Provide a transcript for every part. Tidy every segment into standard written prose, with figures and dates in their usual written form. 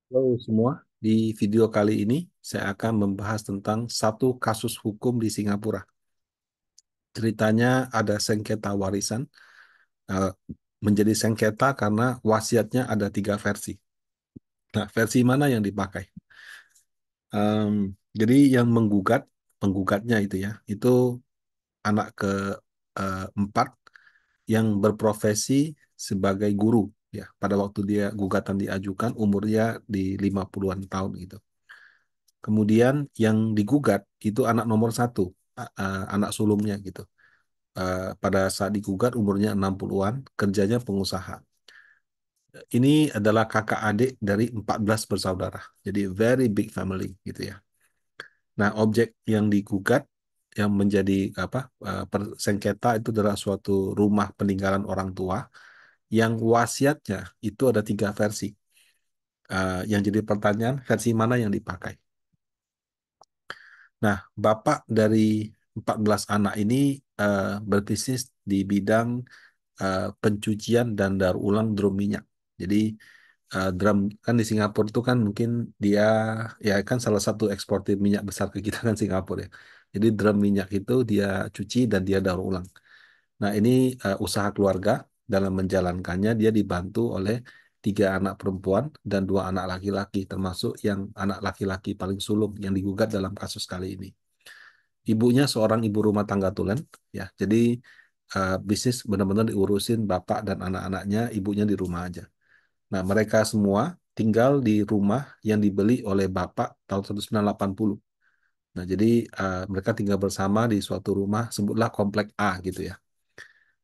Halo semua, di video kali ini saya akan membahas tentang satu kasus hukum di Singapura. Ceritanya ada sengketa warisan, eh, menjadi sengketa karena wasiatnya ada tiga versi. Nah, versi mana yang dipakai? Em, jadi yang penggugatnya itu ya, itu anak keempat yang berprofesi sebagai guru. Ya, pada waktu dia gugatan diajukan, umurnya di 50-an tahun gitu. Kemudian yang digugat itu anak nomor satu, anak sulungnya gitu. Pada saat digugat umurnya 60-an, kerjanya pengusaha. Ini adalah kakak adik dari 14 bersaudara. Jadi very big family gitu ya. Nah, objek yang digugat yang menjadi sengketa itu adalah suatu rumah peninggalan orang tua yang wasiatnya itu ada tiga versi. Yang jadi pertanyaan, versi mana yang dipakai? Nah, bapak dari 14 anak ini berbisnis di bidang pencucian dan daur ulang drum minyak. Jadi drum kan di Singapura itu kan mungkin dia ya kan salah satu eksportir minyak besar ke kita kan Singapura ya. Jadi drum minyak itu dia cuci dan dia daur ulang. Nah, ini usaha keluarga dalam menjalankannya dia dibantu oleh tiga anak perempuan dan dua anak laki-laki, termasuk yang anak laki-laki paling sulung yang digugat dalam kasus kali ini. Ibunya seorang ibu rumah tangga tulen, ya. Jadi bisnis benar-benar diurusin bapak dan anak-anaknya, ibunya di rumah aja. Nah, mereka semua tinggal di rumah yang dibeli oleh bapak tahun 1980. Nah, jadi mereka tinggal bersama di suatu rumah, sebutlah komplek A gitu ya.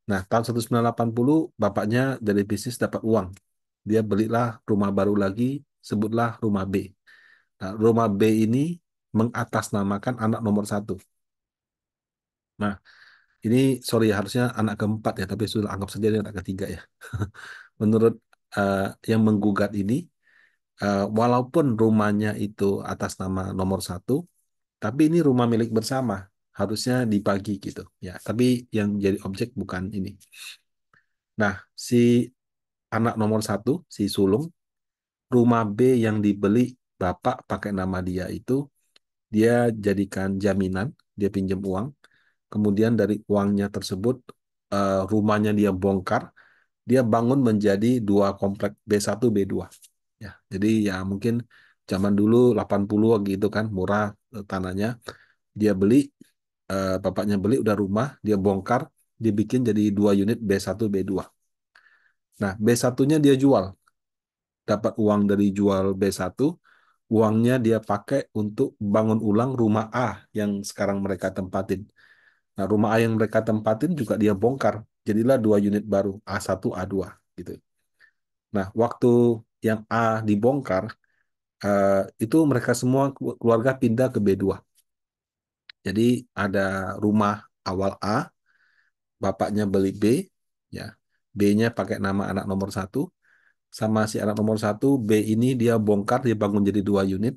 Nah, tahun 1980 bapaknya dari bisnis dapat uang. Dia belilah rumah baru lagi, sebutlah rumah B. Nah, rumah B ini mengatasnamakan anak nomor satu. Nah, ini sorry ya, harusnya anak keempat ya, tapi sudah anggap saja dia anak ketiga ya. Menurut eh, yang menggugat ini, walaupun rumahnya itu atas nama nomor satu, tapi ini rumah milik bersama, harusnya dibagi gitu ya. Tapi yang jadi objek bukan ini. Nah, si anak nomor satu, si sulung, rumah B yang dibeli bapak pakai nama dia itu, dia jadikan jaminan, dia pinjam uang. Kemudian dari uangnya tersebut, rumahnya dia bongkar, dia bangun menjadi dua komplek B1, B2. Ya, jadi ya mungkin zaman dulu 80 gitu kan, murah tanahnya. Dia beli, bapaknya beli udah rumah, dia bongkar, dibikin jadi dua unit B1, B2. Nah, B1-nya dia jual, dapat uang dari jual B1, uangnya dia pakai untuk bangun ulang rumah A yang sekarang mereka tempatin. Nah, rumah A yang mereka tempatin juga dia bongkar. Jadilah dua unit baru, A1, A2 gitu. Nah, waktu yang A dibongkar, itu mereka semua keluarga pindah ke B2. Jadi ada rumah awal A, bapaknya beli B, ya. B-nya pakai nama anak nomor satu, sama si anak nomor satu, B ini dia bongkar, dia bangun jadi dua unit.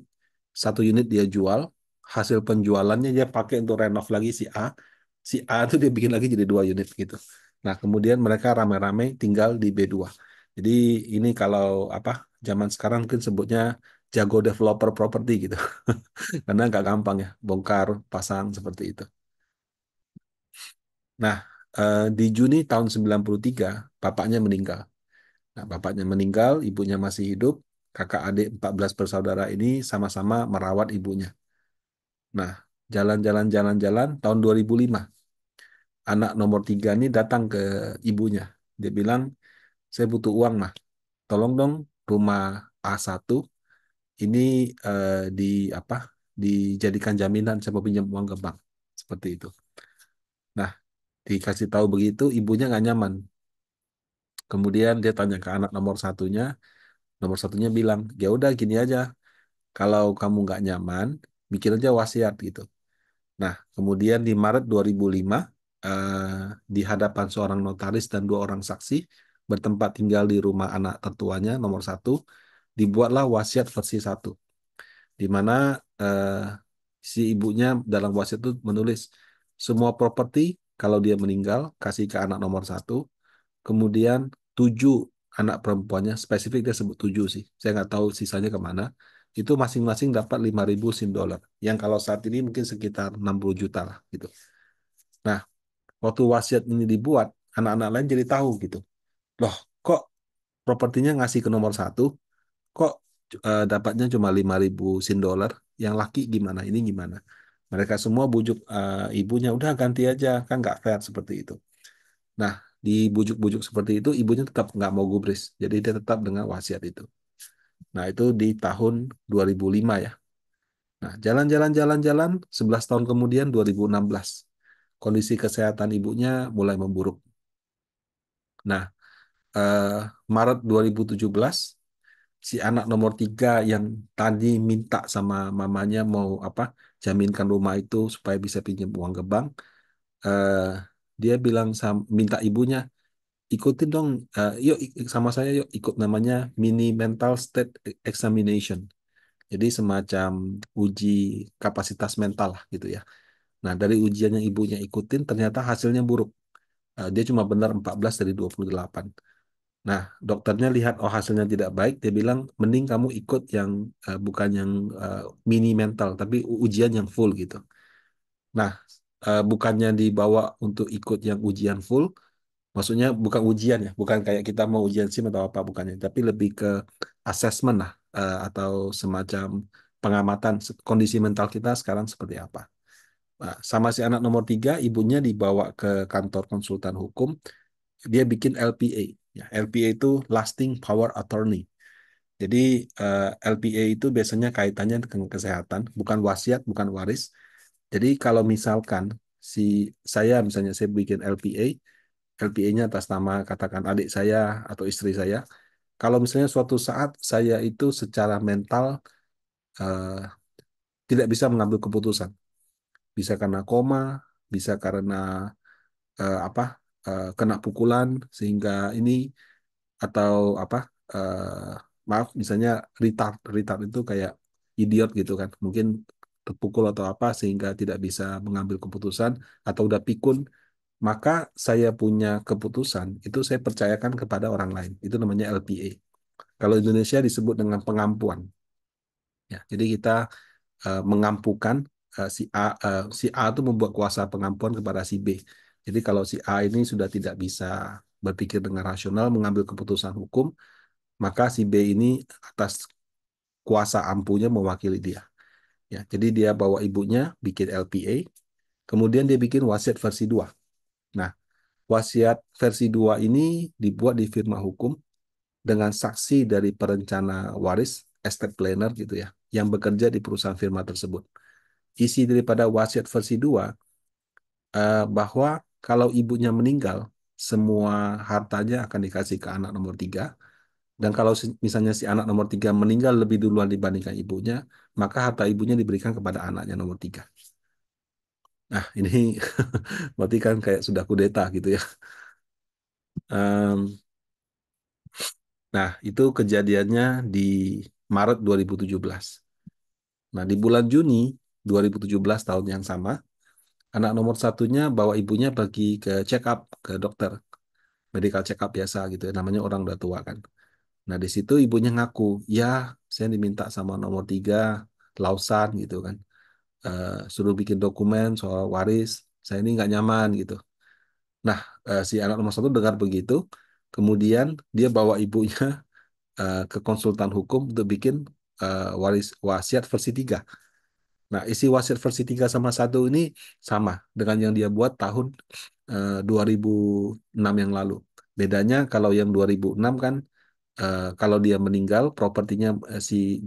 Satu unit dia jual, hasil penjualannya dia pakai untuk renov lagi si A. Si A itu dia bikin lagi jadi dua unit gitu. Nah, kemudian mereka rame-rame tinggal di B2. Jadi ini kalau apa zaman sekarang mungkin sebutnya jago developer properti gitu. Karena nggak gampang ya, bongkar, pasang seperti itu. Nah, di Juni tahun 93, bapaknya meninggal. Nah, bapaknya meninggal, ibunya masih hidup. Kakak adik 14 bersaudara ini sama-sama merawat ibunya. Nah, jalan-jalan tahun 2005, anak nomor tiga ini datang ke ibunya. Dia bilang, saya butuh uang, mah. Tolong dong rumah A1 ini di apa? Dijadikan jaminan saya mau pinjam uang ke bank. Seperti itu. Nah, dikasih tahu begitu, ibunya nggak nyaman. Kemudian dia tanya ke anak nomor satunya bilang, ya udah gini aja, kalau kamu nggak nyaman, mikir aja wasiat gitu. Nah, kemudian di Maret 2005, di hadapan seorang notaris dan dua orang saksi, bertempat tinggal di rumah anak tertuanya, nomor satu, dibuatlah wasiat versi satu, di mana eh, si ibunya dalam wasiat itu menulis semua properti kalau dia meninggal kasih ke anak nomor satu, kemudian tujuh anak perempuannya spesifik dia sebut 7 sih. Saya nggak tahu sisanya kemana. Itu masing-masing dapat 5.000 sin dolar. Yang kalau saat ini mungkin sekitar 60 juta lah gitu. Nah, waktu wasiat ini dibuat, anak-anak lain jadi tahu gitu. Loh, kok propertinya ngasih ke nomor satu, kok dapatnya cuma 5.000 sin dolar, yang laki gimana, ini gimana? Mereka semua bujuk ibunya, udah ganti aja, kan nggak fair seperti itu. Nah, dibujuk-bujuk seperti itu, ibunya tetap nggak mau gubris. Jadi dia tetap dengan wasiat itu. Nah, itu di tahun 2005 ya. Nah, jalan-jalan-jalan-jalan, 11 tahun kemudian 2016. Kondisi kesehatan ibunya mulai memburuk. Nah, eh, Maret 2017, si anak nomor 3 yang tadi minta sama mamanya mau apa, jaminkan rumah itu supaya bisa pinjam uang ke bank, eh, dia bilang minta ibunya, ikutin dong, yuk sama saya yuk ikut namanya mini mental state examination. Jadi semacam uji kapasitas mental lah gitu ya. Nah, dari ujian yang ibunya ikutin ternyata hasilnya buruk. Dia cuma benar 14 dari 28. Nah, dokternya lihat oh hasilnya tidak baik, dia bilang mending kamu ikut yang bukan yang mini mental tapi ujian yang full gitu. Nah, bukannya dibawa untuk ikut yang ujian full, maksudnya bukan ujian ya, bukan kayak kita mau ujian SIM atau apa bukannya, tapi lebih ke assessment lah, atau semacam pengamatan kondisi mental kita sekarang seperti apa. Nah, sama si anak nomor 3, ibunya dibawa ke kantor konsultan hukum, dia bikin LPA. Ya, LPA itu Lasting Power Attorney. Jadi LPA itu biasanya kaitannya dengan kesehatan, bukan wasiat, bukan waris. Jadi kalau misalkan si misalnya saya bikin LPA, LPA-nya atas nama katakan adik saya atau istri saya. Kalau misalnya suatu saat saya itu secara mental eh, tidak bisa mengambil keputusan, bisa karena koma, bisa karena apa kena pukulan sehingga ini atau apa maaf misalnya retard itu kayak idiot gitu kan, mungkin terpukul atau apa sehingga tidak bisa mengambil keputusan atau udah pikun, maka saya punya keputusan itu saya percayakan kepada orang lain. Itu namanya LPA. Kalau Indonesia disebut dengan pengampuan. Ya, jadi kita mengampukan si A itu membuat kuasa pengampuan kepada si B. Jadi kalau si A ini sudah tidak bisa berpikir dengan rasional, mengambil keputusan hukum, maka si B ini atas kuasa ampunya mewakili dia. Ya, jadi dia bawa ibunya bikin LPA, kemudian dia bikin wasiat versi 2. Nah, wasiat versi 2 ini dibuat di firma hukum dengan saksi dari perencana waris, estate planner gitu ya, yang bekerja di perusahaan firma tersebut. Isi daripada wasiat versi 2 bahwa kalau ibunya meninggal, semua hartanya akan dikasih ke anak nomor 3. Dan kalau misalnya si anak nomor 3 meninggal lebih duluan dibandingkan ibunya, maka harta ibunya diberikan kepada anaknya nomor 3. Nah, ini berarti kan kayak sudah kudeta gitu ya. Em, nah, itu kejadiannya di Maret 2017. Nah, di bulan Juni 2017 tahun yang sama, anak nomor satunya bawa ibunya pergi ke check up ke dokter, medical check up biasa gitu ya, namanya orang udah tua kan. Nah, di situ ibunya ngaku, ya saya diminta sama nomor 3, Lausan gitu kan, suruh bikin dokumen soal waris, saya ini nggak nyaman gitu. Nah, si anak nomor satu dengar begitu, kemudian dia bawa ibunya ke konsultan hukum untuk bikin wasiat versi 3. Nah, isi wasiat versi 3 sama satu ini sama dengan yang dia buat tahun 2006 yang lalu. Bedanya kalau yang 2006 kan kalau dia meninggal, propertinya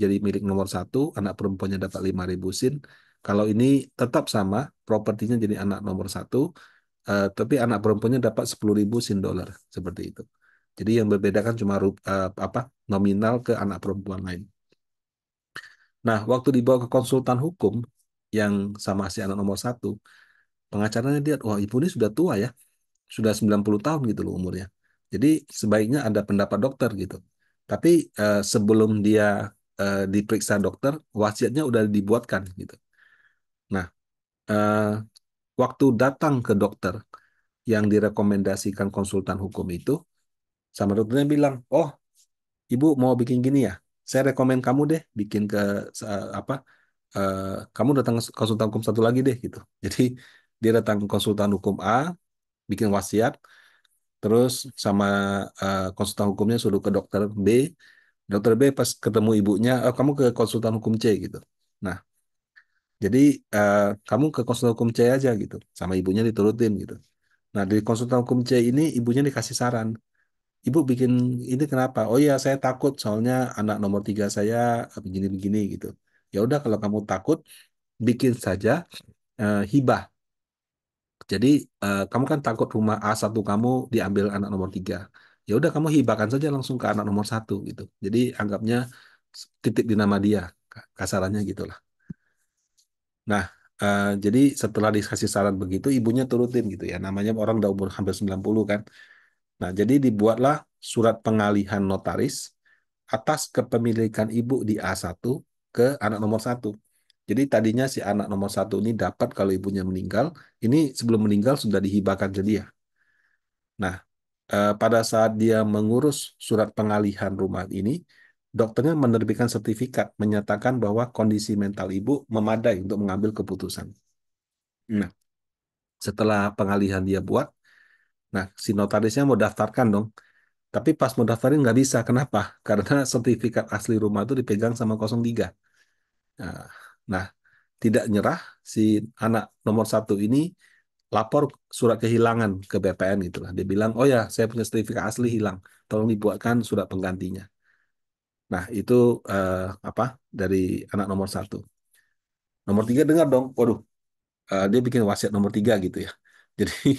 jadi milik nomor satu, anak perempuannya dapat 5.000 sin. Kalau ini tetap sama, propertinya jadi anak nomor satu, tapi anak perempuannya dapat 10.000 sin dolar, seperti itu. Jadi yang berbeda kan cuma apa nominal ke anak perempuan lain. Nah, waktu dibawa ke konsultan hukum yang sama si anak nomor satu, pengacaranya lihat, wah ibu ini sudah tua ya, sudah 90 tahun gitu loh umurnya. Jadi sebaiknya ada pendapat dokter gitu. Tapi sebelum dia diperiksa dokter, wasiatnya udah dibuatkan gitu. Nah, eh, waktu datang ke dokter yang direkomendasikan konsultan hukum itu, sama dokternya bilang, oh ibu mau bikin gini ya, saya rekomen kamu deh bikin ke apa, eh, kamu datang ke konsultan hukum satu lagi deh gitu. Jadi dia datang ke konsultan hukum A, bikin wasiat, terus sama konsultan hukumnya suruh ke dokter B. Dokter B pas ketemu ibunya, oh, kamu ke konsultan hukum C gitu. Nah, jadi kamu ke konsultan hukum C aja gitu, sama ibunya diturutin gitu. Nah, di konsultan hukum C ini ibunya dikasih saran. Ibu bikin ini kenapa? Oh iya, saya takut soalnya anak nomor tiga saya begini-begini gitu. Ya udah kalau kamu takut, bikin saja hibah. Jadi kamu kan takut rumah A1 kamu diambil anak nomor tiga. Ya udah kamu hibahkan saja langsung ke anak nomor satu gitu. Jadi anggapnya titip di nama dia, kasarannya gitulah. Nah, jadi setelah dikasih saran begitu, ibunya turutin gitu ya. Namanya orang udah umur hampir 90 kan. Nah, jadi dibuatlah surat pengalihan notaris atas kepemilikan ibu di A1 ke anak nomor satu. Jadi tadinya si anak nomor satu ini dapat kalau ibunya meninggal, ini sebelum meninggal sudah dihibahkan ke dia. Nah, pada saat dia mengurus surat pengalihan rumah ini, dokternya menerbitkan sertifikat menyatakan bahwa kondisi mental ibu memadai untuk mengambil keputusan. Nah, setelah pengalihan dia buat, nah si notarisnya mau daftarkan dong. Tapi pas mau daftarin nggak bisa. Kenapa? Karena sertifikat asli rumah itu dipegang sama 03. Nah, nah, tidak nyerah, si anak nomor satu ini lapor surat kehilangan ke BPN gitulah. Dia bilang, oh ya, saya punya sertifikat asli hilang. Tolong dibuatkan surat penggantinya. Nah, itu apa dari anak nomor satu. Nomor tiga dengar dong, waduh, dia bikin wasiat nomor tiga gitu ya. Jadi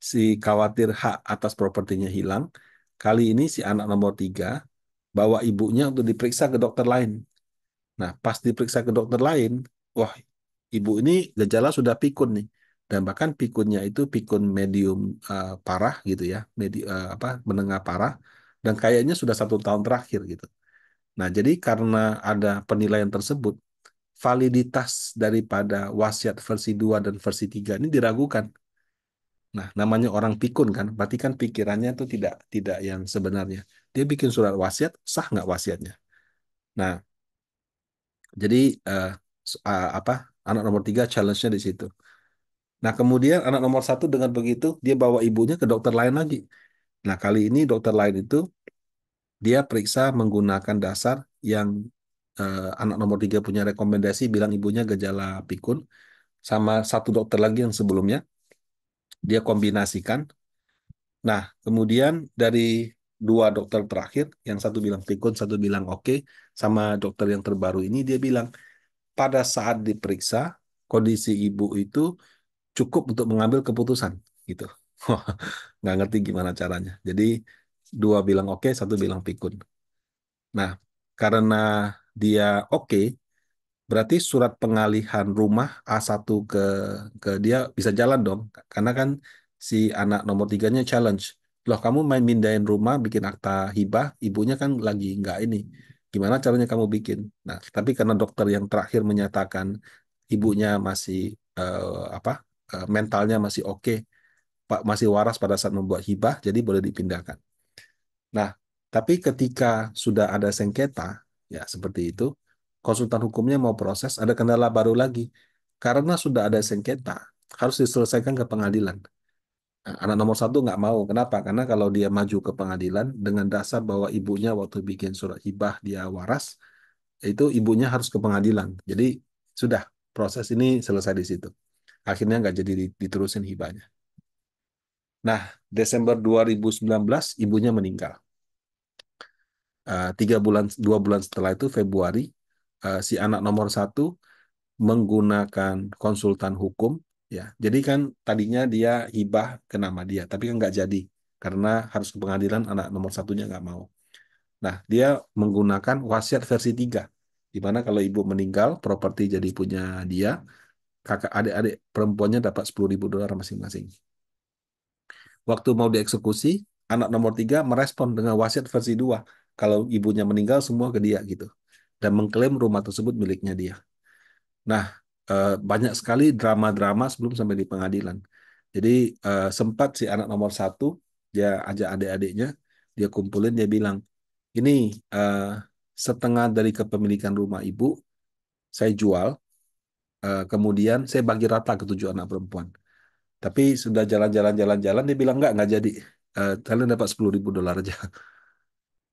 si khawatir hak atas propertinya hilang. Kali ini si anak nomor tiga bawa ibunya untuk diperiksa ke dokter lain. Nah, pas diperiksa ke dokter lain, wah, ibu ini gejala sudah pikun nih. Dan bahkan pikunnya itu pikun medium parah gitu ya, apa menengah parah, dan kayaknya sudah 1 tahun terakhir gitu. Nah, jadi karena ada penilaian tersebut, validitas daripada wasiat versi 2 dan versi 3 ini diragukan. Nah, namanya orang pikun kan, berarti kan pikirannya itu tidak yang sebenarnya. Dia bikin surat wasiat, sah nggak wasiatnya? Nah, jadi apa anak nomor tiga challenge-nya di situ. Nah, kemudian anak nomor satu dengan begitu dia bawa ibunya ke dokter lain lagi. Nah, kali ini dokter lain itu dia periksa menggunakan dasar yang anak nomor tiga punya rekomendasi bilang ibunya gejala pikun sama satu dokter lagi yang sebelumnya dia kombinasikan. Nah, kemudian dari dua dokter terakhir, yang satu bilang pikun, satu bilang oke, sama dokter yang terbaru ini dia bilang pada saat diperiksa kondisi ibu itu cukup untuk mengambil keputusan gitu. Nggak ngerti gimana caranya. Jadi dua bilang oke, satu bilang pikun. Nah, karena dia oke, berarti surat pengalihan rumah A1 ke dia bisa jalan dong. Karena kan si anak nomor tiganya challenge. Loh, kamu main mindahin rumah, bikin akta hibah, ibunya kan lagi nggak ini. Gimana caranya kamu bikin? Nah, tapi karena dokter yang terakhir menyatakan ibunya masih apa mentalnya masih oke, Pak masih waras pada saat membuat hibah, jadi boleh dipindahkan. Nah, tapi ketika sudah ada sengketa, ya seperti itu, konsultan hukumnya mau proses, ada kendala baru lagi. Karena sudah ada sengketa, harus diselesaikan ke pengadilan. Nah, anak nomor satu nggak mau. Kenapa? Karena kalau dia maju ke pengadilan dengan dasar bahwa ibunya waktu bikin surat hibah dia waras, itu ibunya harus ke pengadilan. Jadi sudah proses ini selesai di situ. Akhirnya nggak jadi diterusin hibahnya. Nah, Desember 2019 ibunya meninggal. 3 bulan, 2 bulan setelah itu Februari, si anak nomor satu menggunakan konsultan hukum, ya. Jadi kan tadinya dia hibah ke nama dia, tapi kan nggak jadi karena harus ke pengadilan anak nomor satunya nggak mau. Nah, dia menggunakan wasiat versi 3, di mana kalau ibu meninggal, properti jadi punya dia, kakak adik-adik perempuannya dapat $10.000 masing-masing. Waktu mau dieksekusi, anak nomor tiga merespon dengan wasiat versi 2. Kalau ibunya meninggal, semua ke dia gitu. Dan mengklaim rumah tersebut miliknya dia. Nah, banyak sekali drama-drama sebelum sampai di pengadilan. Jadi sempat si anak nomor satu, dia ajak adik-adiknya, dia kumpulin, dia bilang, ini eh, setengah dari kepemilikan rumah ibu saya jual, kemudian saya bagi rata ke 7 anak perempuan. Tapi sudah jalan-jalan-jalan-jalan, dia bilang nggak jadi. Kalian dapat 10.000 dolar aja.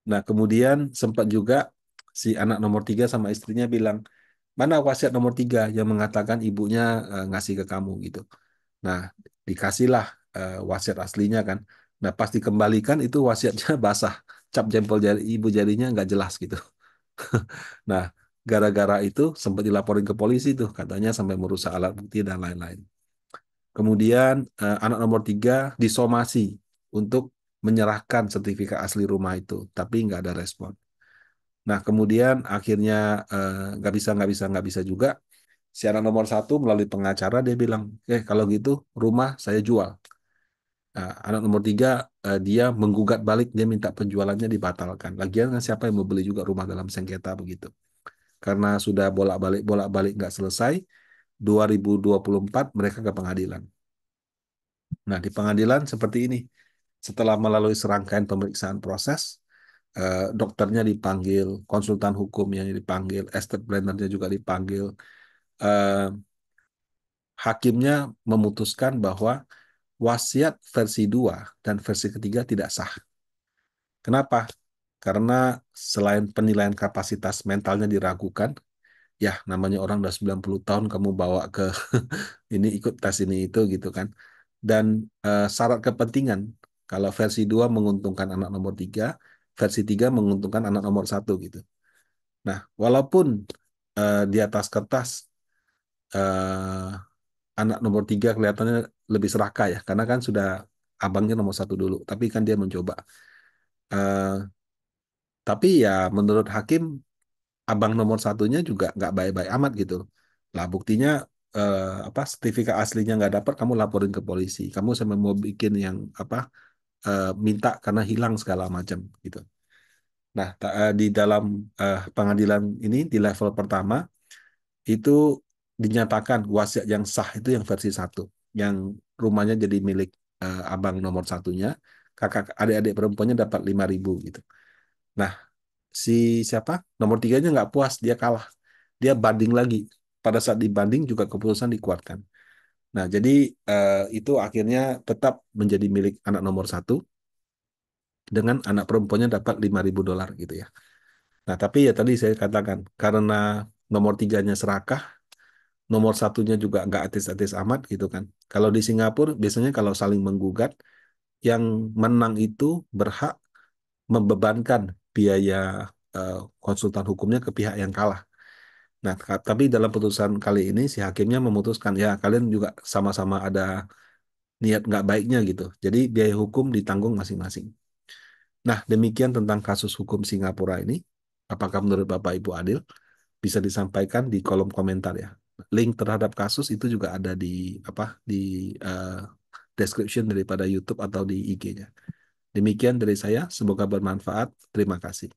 Nah, kemudian sempat juga si anak nomor 3 sama istrinya bilang, mana wasiat nomor 3 yang mengatakan ibunya ngasih ke kamu gitu. Nah, dikasihlah wasiat aslinya kan. Nah, pas dikembalikan itu wasiatnya basah, cap jempol jari ibu jarinya nggak jelas gitu. Nah, gara-gara itu sempat dilaporin ke polisi tuh, katanya sampai merusak alat bukti dan lain-lain. Kemudian anak nomor 3 disomasi untuk menyerahkan sertifikat asli rumah itu, tapi nggak ada respon. Nah, kemudian akhirnya nggak bisa juga. Si anak nomor 1 melalui pengacara dia bilang, kalau gitu rumah saya jual. Nah, anak nomor 3 dia menggugat balik, dia minta penjualannya dibatalkan. Lagian kan siapa yang mau beli juga rumah dalam sengketa begitu? Karena sudah bolak-balik nggak selesai, 2024 mereka ke pengadilan. Nah, di pengadilan seperti ini. Setelah melalui serangkaian pemeriksaan proses, dokternya dipanggil, konsultan hukumnya dipanggil, estate planner-nya juga dipanggil. Eh, Hakimnya memutuskan bahwa wasiat versi 2 dan versi ketiga tidak sah. Kenapa? Karena selain penilaian kapasitas mentalnya diragukan, ya namanya orang udah 90 tahun kamu bawa ke ini ikut tes ini itu gitu kan. Dan syarat kepentingan, kalau versi 2 menguntungkan anak nomor 3, versi 3 menguntungkan anak nomor 1 gitu. Nah, walaupun di atas kertas eh, anak nomor 3 kelihatannya lebih serakah ya, karena kan sudah abangnya nomor 1 dulu, tapi kan dia mencoba. Eh, tapi ya menurut hakim abang nomor satunya juga nggak baik-baik amat gitu. Lah buktinya apa sertifikat aslinya nggak dapat, kamu laporin ke polisi. Kamu sampai mau bikin yang apa minta karena hilang segala macam gitu. Nah, di dalam pengadilan ini di level pertama itu dinyatakan wasiat yang sah itu yang versi 1, yang rumahnya jadi milik abang nomor satunya, kakak adik-adik perempuannya dapat 5.000 gitu. Nah, si siapa nomor 3-nya nggak puas, dia kalah, dia banding lagi. Pada saat dibanding juga keputusan dikuatkan. Nah, jadi itu akhirnya tetap menjadi milik anak nomor 1 dengan anak perempuannya dapat 5.000 dolar gitu ya. Nah, tapi ya tadi saya katakan karena nomor 3-nya serakah, nomor satunya juga nggak etis-etis amat gitu kan. Kalau di Singapura biasanya kalau saling menggugat, yang menang itu berhak membebankan biaya eh, konsultan hukumnya ke pihak yang kalah. Nah, tapi dalam putusan kali ini si hakimnya memutuskan ya kalian juga sama-sama ada niat nggak baiknya gitu. Jadi biaya hukum ditanggung masing-masing. Nah, demikian tentang kasus hukum Singapura ini. Apakah menurut Bapak Ibu adil? Bisa disampaikan di kolom komentar ya. Link terhadap kasus itu juga ada di apa di eh, description daripada YouTube atau di IG-nya. Demikian dari saya, semoga bermanfaat. Terima kasih.